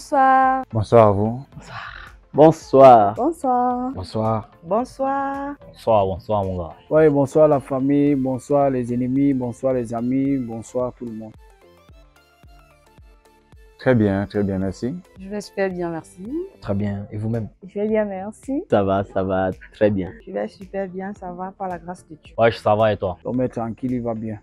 Bonsoir. Bonsoir à vous. Bonsoir. Bonsoir. Bonsoir. Bonsoir. Bonsoir mon gars. Oui, bonsoir la famille, bonsoir les ennemis, bonsoir les amis, bonsoir tout le monde. Très bien, merci. Je vais super bien, merci. Très bien. Et vous-même? Je vais bien, merci. Ça va très bien. Je vais super bien, ça va par la grâce de Dieu. Ouais, ça va et toi? L'homme est tranquille, il va bien.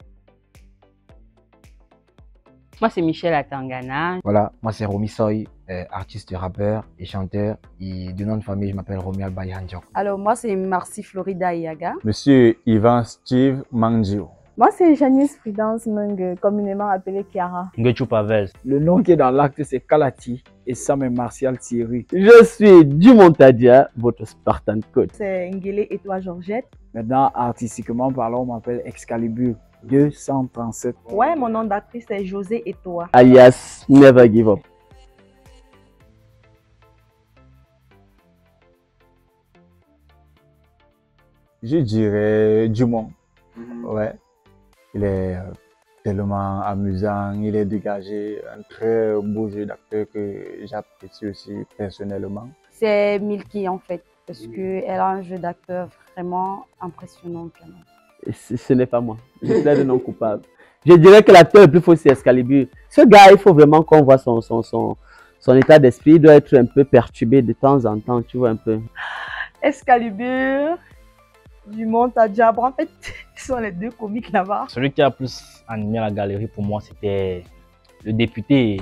Moi, c'est Michel Atangana. Voilà, moi c'est Romy Soy, artiste, rappeur et chanteur. Et de nom de famille, je m'appelle Romy Albayanjo. Alors, moi, c'est Marcy Florida Iaga. Monsieur Ivan Steve Mangio. Moi, c'est Janice Prudence Mung, communément appelée Kiara. Ngechu Pavel. Le nom qui est dans l'acte, c'est Kalati et Sam est Martial Thierry. Je suis du Montadia, votre Spartan coach. C'est Ngele et toi, Georgette. Maintenant, artistiquement parlant, on m'appelle Excalibur 237. Ouais, mon nom d'actrice c'est José et toi. Alias Never Give Up. Je dirais Dumont. Ouais. Il est tellement amusant, il est dégagé, un très beau jeu d'acteur que j'apprécie aussi personnellement. C'est Milky en fait, parce qu'elle a un jeu d'acteur vraiment impressionnant quand même. Ce n'est pas moi, je suis le non coupable. Je dirais que l'acteur le plus fort c'est Excalibur. Ce gars, il faut vraiment qu'on voit son état d'esprit. Il doit être un peu perturbé de temps en temps, tu vois un peu. Excalibur, Dumont, Diable, en fait, ils sont les deux comiques là-bas. Celui qui a plus animé la galerie pour moi, c'était le député.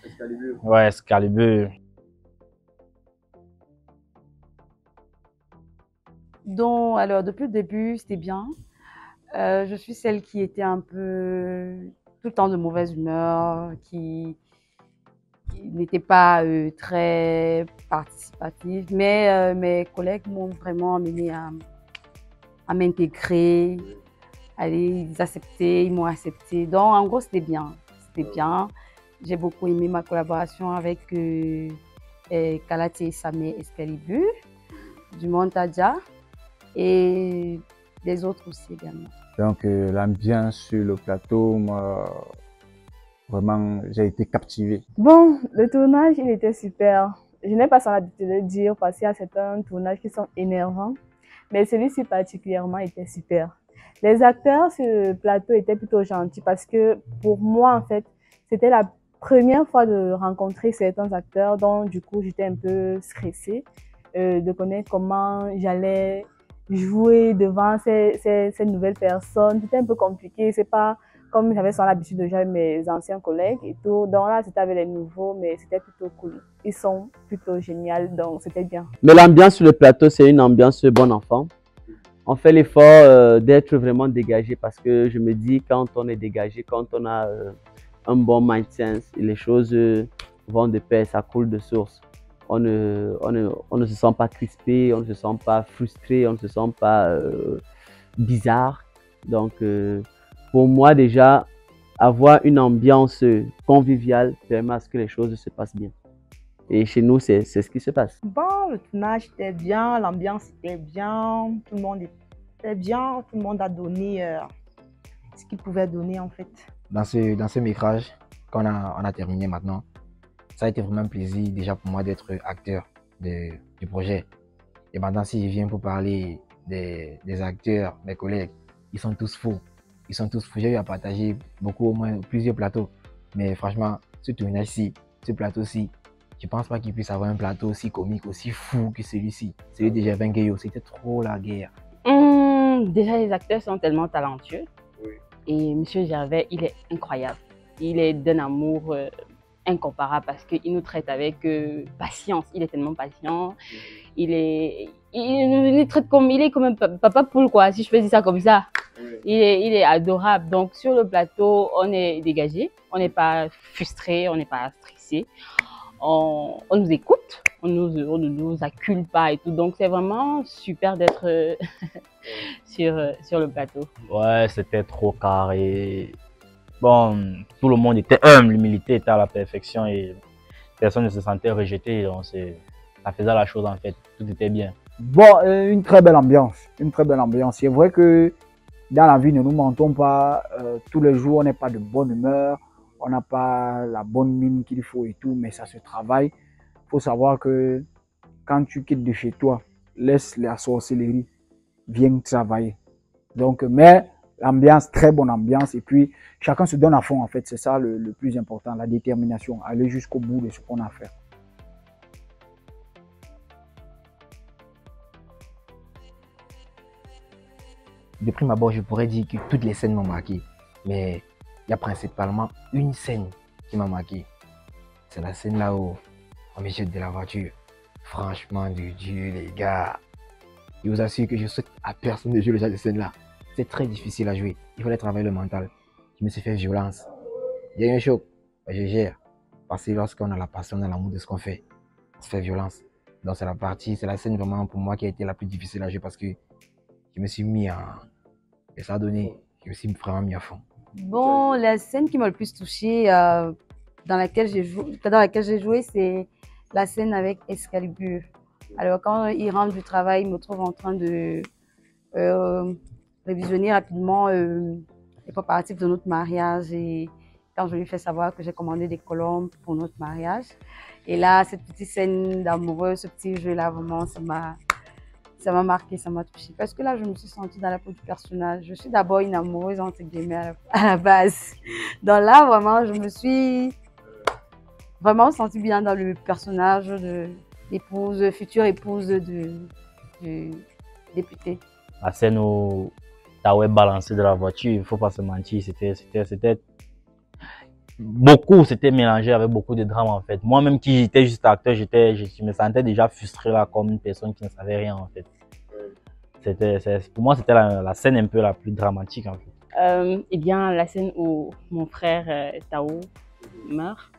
Excalibur. Ouais, Excalibur. Donc, alors, depuis le début, c'était bien. Je suis celle qui était un peu tout le temps de mauvaise humeur, qui n'était pas très participative, mais mes collègues m'ont vraiment amené à m'intégrer, ils acceptaient, ils m'ont accepté. Donc, en gros, c'était bien. C'était bien. J'ai beaucoup aimé ma collaboration avec Kalati et Samé Excalibur, du Montadia et des autres aussi également. Donc l'ambiance sur le plateau, moi, vraiment, j'ai été captivé. Bon, le tournage, il était super. Je n'ai pas sans l'habitude de le dire parce qu'il y a certains tournages qui sont énervants, mais celui-ci particulièrement était super. Les acteurs sur le plateau étaient plutôt gentils parce que pour moi, en fait, c'était la première fois de rencontrer certains acteurs, donc du coup, j'étais un peu stressée de connaître comment j'allais jouer devant ces nouvelles personnes. C'était un peu compliqué, c'est pas comme j'avais sans l'habitude de jouer avec mes anciens collègues et tout. Donc là, c'était avec les nouveaux, mais c'était plutôt cool. Ils sont plutôt géniaux, donc c'était bien. Mais l'ambiance sur le plateau, c'est une ambiance bon enfant. On fait l'effort d'être vraiment dégagé parce que je me dis, quand on est dégagé, quand on a un bon mind sense, les choses vont de pair, ça coule de source. On ne se sent pas crispé, on ne se sent pas frustré, on ne se sent pas bizarre. Donc, pour moi, déjà, avoir une ambiance conviviale permet à ce que les choses se passent bien. Et chez nous, c'est ce qui se passe. Bon, le tournage était bien, l'ambiance était bien, tout le monde était bien, tout le monde a donné ce qu'il pouvait donner en fait. Dans ce métrage qu'on a terminé maintenant, ça a été vraiment un plaisir déjà pour moi d'être acteur du projet. Et maintenant, si je viens pour parler des acteurs, mes collègues, ils sont tous faux. Ils sont tous faux. J'ai eu à partager beaucoup, au moins plusieurs plateaux. Mais franchement, ce tournage-ci, ce plateau-ci, je ne pense pas qu'il puisse avoir un plateau aussi comique, aussi fou que celui-ci. Celui de Gervin Gueyo, c'était trop la guerre. Déjà, les acteurs sont tellement talentueux. Oui. Et M. Gervais, il est incroyable. Il est d'un amour incomparable parce qu'il nous traite avec patience. Il est tellement patient. Il est traite comme, il est comme un papa poule, quoi, si je peux dire ça comme ça. Il est adorable. Donc, sur le plateau, on est dégagé. On n'est pas frustré, on n'est pas stressé. On nous écoute, on ne nous accule pas et tout. Donc, c'est vraiment super d'être sur le plateau. Ouais, c'était trop carré. Bon, tout le monde était humble, l'humilité était à la perfection et personne ne se sentait rejeté. Donc, ça faisait la chose en fait. Tout était bien. Bon, une très belle ambiance. Une très belle ambiance. C'est vrai que dans la vie, ne nous mentons pas. Tous les jours, on n'est pas de bonne humeur. On n'a pas la bonne mine qu'il faut et tout, mais ça se travaille. Il faut savoir que quand tu quittes de chez toi, laisse la sorcellerie, viens travailler. Donc, mais l'ambiance, très bonne ambiance. Et puis, chacun se donne à fond, en fait. C'est ça le plus important, la détermination. Aller jusqu'au bout de ce qu'on a à faire. De prime abord, je pourrais dire que toutes les scènes m'ont marqué. Mais il y a principalement une scène qui m'a marqué. C'est la scène là où on me jette de la voiture. Franchement, de Dieu, les gars. Je vous assure que je souhaite à personne de jouer le genre de scène là. C'est très difficile à jouer. Il fallait travailler le mental. Je me suis fait violence. Il y a eu un choc. Je gère. Parce que lorsqu'on a la passion, on a l'amour de ce qu'on fait, on se fait violence. Donc c'est la scène vraiment pour moi qui a été la plus difficile à jouer parce que je me suis mis en... Et ça a donné, je me suis vraiment mis à fond. Bon, la scène qui m'a le plus touchée, dans laquelle j'ai joué, c'est la scène avec Excalibur. Alors, quand il rentre du travail, il me trouve en train de révisionner rapidement les préparatifs de notre mariage. Et quand je lui fais savoir que j'ai commandé des colombes pour notre mariage. Et là, cette petite scène d'amoureux, ce petit jeu-là, vraiment, ça m'a marqué, ça m'a touchée. Parce que là, je me suis sentie dans la peau du personnage. Je suis d'abord une amoureuse, entre guillemets, à la base. Donc là, vraiment, je me suis vraiment sentie bien dans le personnage de l'épouse, future épouse du député. La scène où Tao est balancé de la voiture, il ne faut pas se mentir, c'était beaucoup, c'était mélangé avec beaucoup de drame en fait. Moi-même qui j'étais juste acteur, je me sentais déjà frustré là comme une personne qui ne savait rien en fait. Pour moi, c'était la scène un peu la plus dramatique en fait. Eh bien, la scène où mon frère Tao meurt,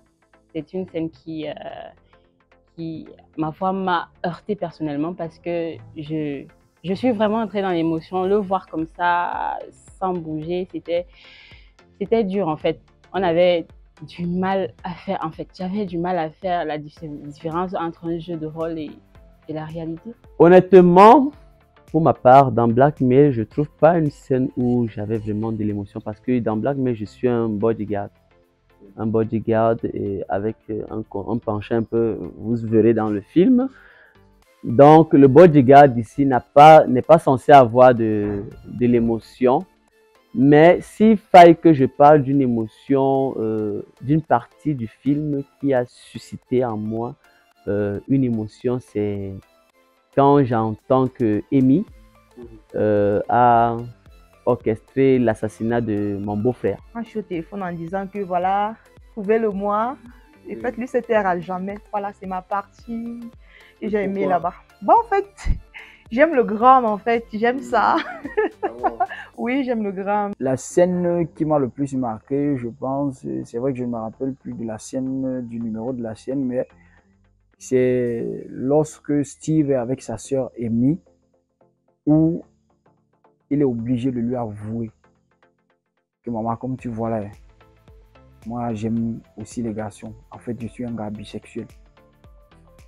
c'est une scène qui, ma foi, m'a heurtée personnellement parce que je suis vraiment entrée dans l'émotion. Le voir comme ça, sans bouger, c'était dur en fait. On avait du mal à faire, en fait, j'avais du mal à faire la différence entre un jeu de rôle et la réalité. Honnêtement, pour ma part, dans Blackmail, je ne trouve pas une scène où j'avais vraiment de l'émotion parce que dans Blackmail, je suis un bodyguard. Un bodyguard et avec un penchant un peu, vous verrez dans le film. Donc, le bodyguard ici n'est pas censé avoir de l'émotion. Mais s'il faille que je parle d'une émotion, d'une partie du film qui a suscité en moi une émotion, c'est quand j'entends que Amy a orchestré l'assassinat de mon beau-frère. Quand je suis au téléphone en disant que voilà, trouvez-le-moi et faites-lui cette terre à jamais. Voilà, c'est ma partie que j'ai aimé là-bas. Bon, en fait, j'aime le drame, en fait, j'aime ça. Oui, j'aime le drame. La scène qui m'a le plus marqué, je pense, c'est vrai que je ne me rappelle plus de la scène, du numéro de la scène, mais c'est lorsque Steve est avec sa sœur Amy, où il est obligé de lui avouer que maman, comme tu vois là, moi j'aime aussi les garçons. En fait, je suis un gars bisexuel.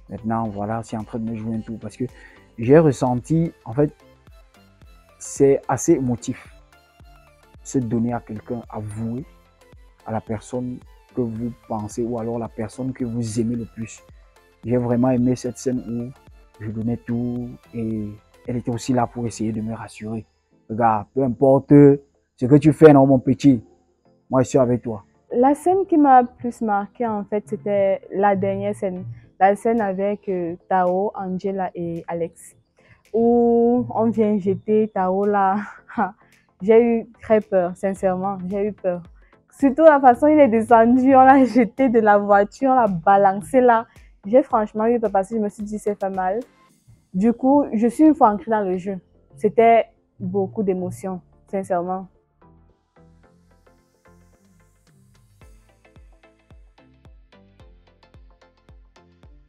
Maintenant, voilà, c'est en train de me jouer un tour parce que j'ai ressenti, en fait, c'est assez émotif. Se donner à quelqu'un, avouer à la personne que vous pensez ou alors la personne que vous aimez le plus. J'ai vraiment aimé cette scène où je donnais tout et elle était aussi là pour essayer de me rassurer. Regarde, peu importe ce que tu fais, non, mon petit, moi je suis avec toi. La scène qui m'a plus marquée, en fait, c'était la dernière scène. La scène avec Tao, Angela et Alex. Où on vient jeter Tao là. J'ai eu très peur, sincèrement, j'ai eu peur. Surtout la façon il est descendu, on l'a jeté de la voiture, on l'a balancé là. J'ai franchement eu peur parce que je me suis dit c'est fait mal. Du coup, je suis une fois entrée dans le jeu. C'était beaucoup d'émotions, sincèrement.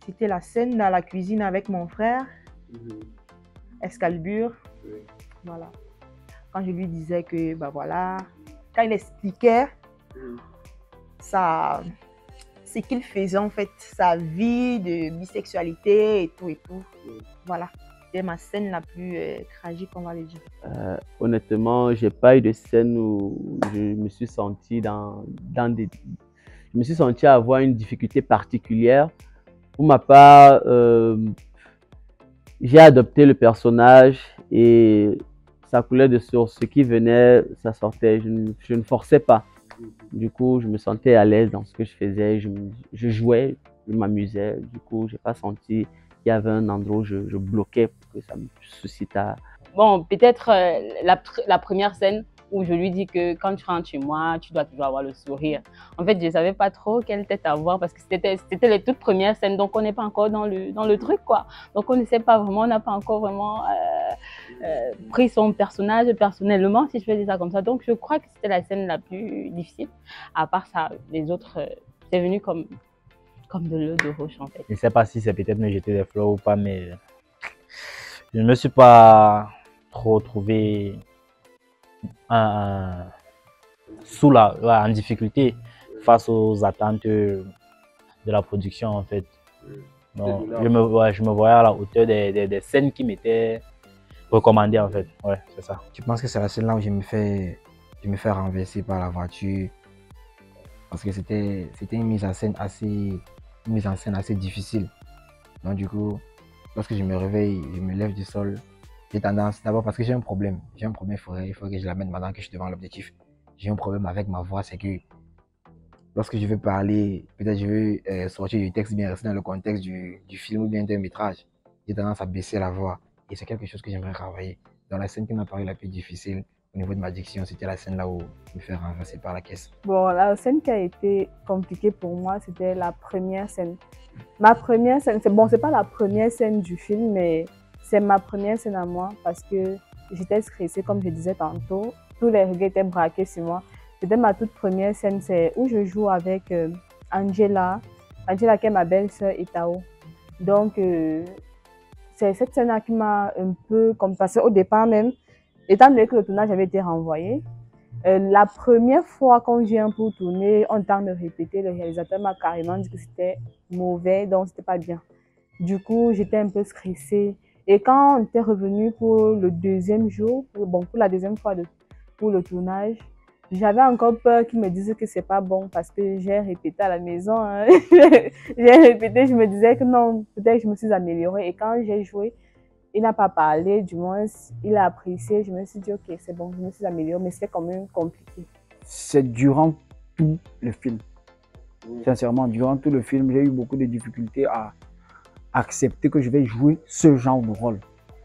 C'était la scène dans la cuisine avec mon frère, Excalibur. Voilà. Quand je lui disais que, bah voilà, quand il expliquait ça, ce qu'il faisait en fait, sa vie de bisexualité et tout et tout. Voilà. C'était ma scène la plus tragique, on va le dire. Honnêtement, j'ai pas eu de scène où je me suis senti je me suis senti avoir une difficulté particulière. Pour ma part, j'ai adopté le personnage et ça coulait de source. Ce qui venait, ça sortait. Je ne forçais pas. Du coup, je me sentais à l'aise dans ce que je faisais. Je jouais, je m'amusais. Du coup, j'ai pas senti qu'il y avait un endroit où je bloquais pour que ça me suscita. Bon, peut-être la première scène où je lui dis que quand tu rentres chez moi, tu dois toujours avoir le sourire. En fait, je ne savais pas trop quelle tête avoir parce que c'était les toutes premières scènes, donc on n'est pas encore dans le truc, quoi. Donc on ne sait pas vraiment, on n'a pas encore vraiment pris son personnage personnellement, si je peux dire ça comme ça. Donc je crois que c'était la scène la plus difficile. À part ça, les autres, c'est venu comme de l'eau de roche, en fait. Je ne sais pas si c'est peut-être me jeter des fleurs ou pas, mais je ne me suis pas trop trouvé en difficulté face aux attentes de la production en fait. Donc, je me voyais à la hauteur des scènes qui m'étaient recommandées en fait. Ouais, c'est ça. Je pense que c'est la scène là où je me fais renverser par la voiture parce que c'était une mise en scène assez difficile. Donc du coup, lorsque je me réveille, je me lève du sol, j'ai tendance, d'abord parce que j'ai un problème, il faut que je l'amène maintenant que je suis devant l'objectif. J'ai un problème avec ma voix, c'est que lorsque je veux parler, peut-être je veux sortir du texte, bien rester dans le contexte du film ou bien d'un métrage, j'ai tendance à baisser la voix et c'est quelque chose que j'aimerais travailler. Dans la scène qui m'a paru la plus difficile au niveau de ma diction, c'était la scène là où je me fais renverser par la caisse. Bon, la scène qui a été compliquée pour moi, c'était la première scène. Ma première scène, c'est pas la première scène du film, mais c'est ma première scène à moi parce que j'étais stressée, comme je disais tantôt. Tous les regards étaient braqués sur moi. C'était ma toute première scène, c'est où je joue avec Angela qui est ma belle-sœur et Tao. Donc, c'est cette scène-là qui m'a un peu comme passé au départ même, étant donné que le tournage avait été renvoyé. La première fois qu'on vient pour tourner, on tente de répéter, le réalisateur m'a carrément dit que c'était mauvais, donc c'était pas bien. Du coup, j'étais un peu stressée. Et quand on était revenu pour le deuxième jour, pour la deuxième fois pour le tournage, j'avais encore peur qu'ils me disent que c'est pas bon parce que j'ai répété à la maison. Hein. J'ai répété, je me disais que non, peut-être que je me suis améliorée. Et quand j'ai joué, il n'a pas parlé, du moins, il a apprécié. Je me suis dit, ok, c'est bon, je me suis améliorée, mais c'était quand même compliqué. C'est durant tout le film. Sincèrement, durant tout le film, j'ai eu beaucoup de difficultés à accepter que je vais jouer ce genre de rôle.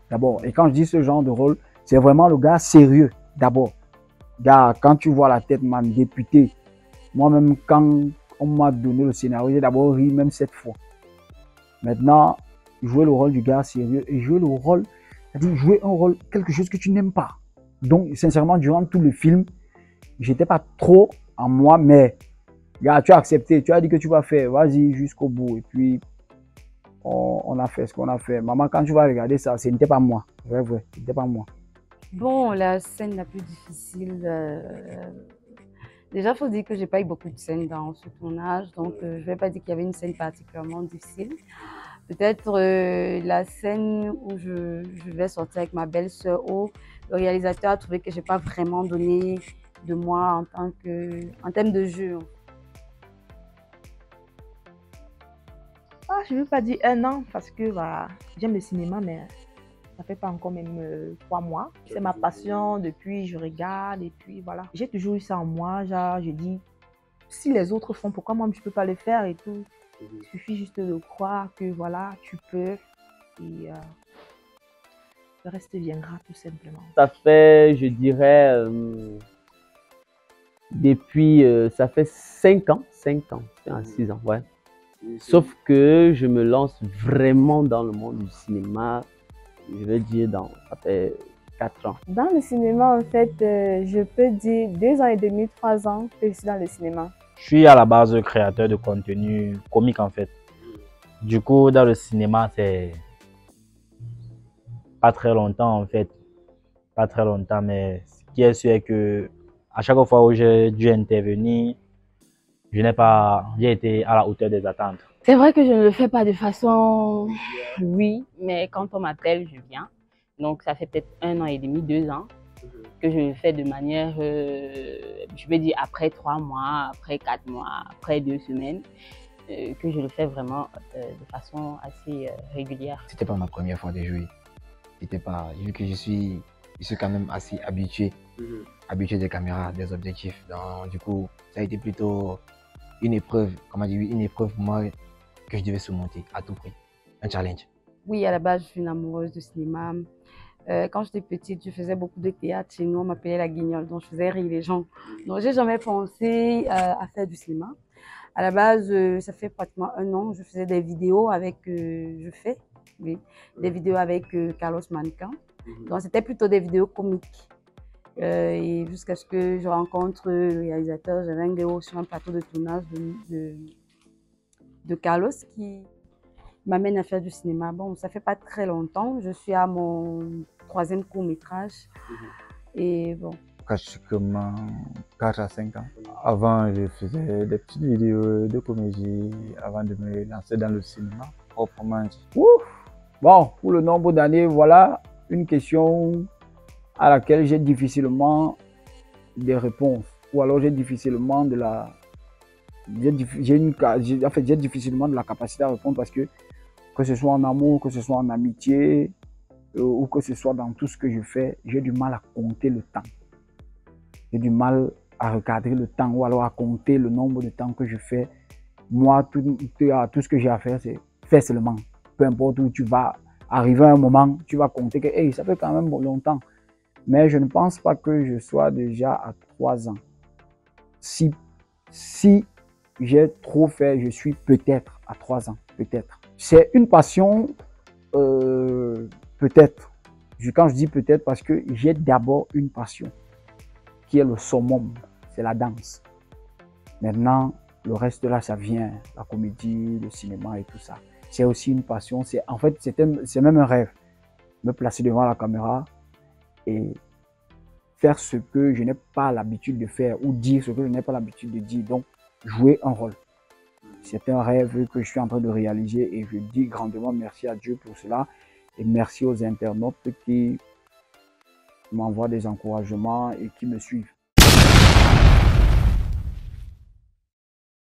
D'abord, et quand je dis ce genre de rôle, c'est vraiment le gars sérieux, d'abord. Gars, quand tu vois la tête, man, député, moi-même, quand on m'a donné le scénario, j'ai d'abord ri, même cette fois. Maintenant, jouer le rôle du gars sérieux et jouer le rôle, c'est-à-dire jouer un rôle, quelque chose que tu n'aimes pas. Donc, sincèrement, durant tout le film, j'étais pas trop en moi, mais gars, tu as accepté, tu as dit que tu vas faire, vas-y jusqu'au bout. Et puis, on a fait ce qu'on a fait. Maman, quand tu vas regarder ça, ce n'était pas moi. Vrai, ce n'était pas moi. Bon, la scène la plus difficile, déjà, il faut dire que j'ai pas eu beaucoup de scènes dans ce tournage, donc je vais pas dire qu'il y avait une scène particulièrement difficile. Peut-être la scène où je vais sortir avec ma belle-sœur, où le réalisateur a trouvé que j'ai pas vraiment donné de moi en termes de jeu. Je ne veux pas dire un an parce que j'aime le cinéma, mais ça fait pas encore même 3 mois. C'est ma passion, depuis je regarde et puis voilà. J'ai toujours eu ça en moi, genre je dis, si les autres font, pourquoi moi je peux pas le faire et tout. Il suffit juste de croire que voilà, tu peux et le reste viendra tout simplement. Ça fait, je dirais, Depuis, ça fait 5 ans, 5 ans, 6 ans, ouais. Sauf que je me lance vraiment dans le monde du cinéma, je vais dire, ça fait 4 ans. Dans le cinéma, en fait, je peux dire 2 ans et demi, 3 ans que je suis dans le cinéma. Je suis à la base créateur de contenu comique en fait. Du coup, dans le cinéma, c'est pas très longtemps en fait. Pas très longtemps, mais ce qui est sûr est que à chaque fois où j'ai dû intervenir, j'ai été à la hauteur des attentes. C'est vrai que je ne le fais pas de façon, oui, mais quand on m'appelle, je viens. Donc, ça fait peut-être 1 an et demi, 2 ans que je le fais de manière, je vais dire après 3 mois, après 4 mois, après 2 semaines, que je le fais vraiment de façon assez régulière. C'était pas ma première fois de jouer. C'était pas, vu que je suis quand même assez habitué, habitué des caméras, des objectifs. Donc, du coup, ça a été plutôt une épreuve, comment dire, une épreuve pour moi que je devais surmonter à tout prix. Un challenge. Oui, à la base, je suis une amoureuse de cinéma. Quand j'étais petite, je faisais beaucoup de théâtre chez nous, on m'appelait la guignole, donc je faisais rire les gens. Donc, j'ai jamais pensé à faire du cinéma. À la base, ça fait pratiquement 1 an, je faisais des vidéos avec, oui, des vidéos avec Carlos Mannequin. Donc, c'était plutôt des vidéos comiques. Et jusqu'à ce que je rencontre le réalisateur, j'avais un vidéo sur un plateau de tournage de Carlos qui m'amène à faire du cinéma. Bon, ça fait pas très longtemps, je suis à mon 3e court-métrage. Et bon. Pratiquement 4 à 5 ans. Avant, je faisais des petites vidéos de comédie avant de me lancer dans le cinéma proprement dit. Ouf. Bon, pour le nombre d'années, voilà une question à laquelle j'ai difficilement des réponses. Ou alors j'ai difficilement de la... J'ai difficilement de la capacité à répondre parce que ce soit en amour, que ce soit en amitié, ou que ce soit dans tout ce que je fais, j'ai du mal à compter le temps. J'ai du mal à recadrer le temps ou alors à compter le nombre de temps que je fais. Moi, tout ce que j'ai à faire, c'est faire seulement. Peu importe où tu vas, arriver à un moment, tu vas compter que hey, ça fait quand même longtemps. Mais je ne pense pas que je sois déjà à 3 ans. Si j'ai trop fait, je suis peut-être à 3 ans, peut-être. C'est une passion, peut-être. Quand je dis peut-être, parce que j'ai d'abord une passion, qui est le summum, c'est la danse. Maintenant, le reste de là, ça vient, la comédie, le cinéma et tout ça. C'est aussi une passion, en fait, c'est même un rêve. Me placer devant la caméra et faire ce que je n'ai pas l'habitude de faire ou dire ce que je n'ai pas l'habitude de dire, donc jouer un rôle. C'est un rêve que je suis en train de réaliser et je dis grandement merci à Dieu pour cela et merci aux internautes qui m'envoient des encouragements et qui me suivent.